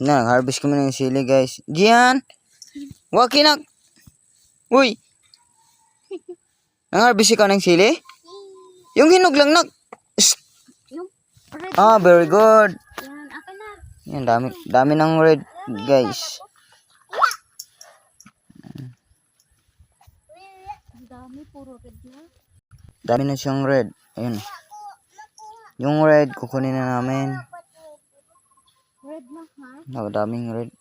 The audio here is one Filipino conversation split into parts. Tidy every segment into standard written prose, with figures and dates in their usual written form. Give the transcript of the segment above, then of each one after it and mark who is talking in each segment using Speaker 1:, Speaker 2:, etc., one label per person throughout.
Speaker 1: Na, harvest kami ng sili guys. Gian! Wakinak! Uy! Nang-harvest ka ng sili? Yung hinog lang nak.
Speaker 2: Yung red.
Speaker 1: Ah, very good.
Speaker 2: Yan, akin na.
Speaker 1: Yan, dami ng red guys.
Speaker 2: Ang dami, puro red na.
Speaker 1: Dami na siyang red. Ayun. Yung red, kukunin na namin.
Speaker 2: Red na ha?
Speaker 1: Daming red.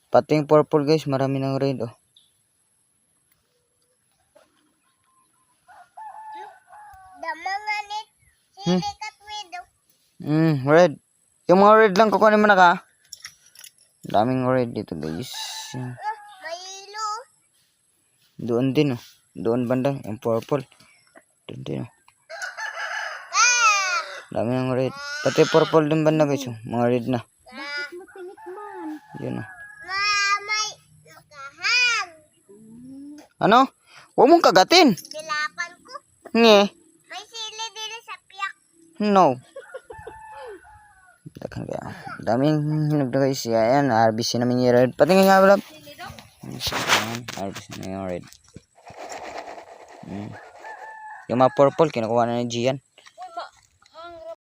Speaker 1: Pati yung purple guys, marami ng red oh. Red. Yung mga red lang kukunin mo na ka. Daming red dito guys. Doon din oh. Doon banda, yung purple. Doon din oh. Dami ng red. Pati purple din banda guys oh. Mga red na.
Speaker 2: Bakit mo tinikman?
Speaker 1: Yun oh. Ano? Huwag mong kagatin.
Speaker 3: Dilapan ko.
Speaker 1: Nge.
Speaker 3: May sili din sa piyak.
Speaker 1: No. Daming hinog na guys. Yan, harvest namin yung red. Patingin nga wala. Harvest na yung red. Yung mga purple, kinukuha na ni Gian.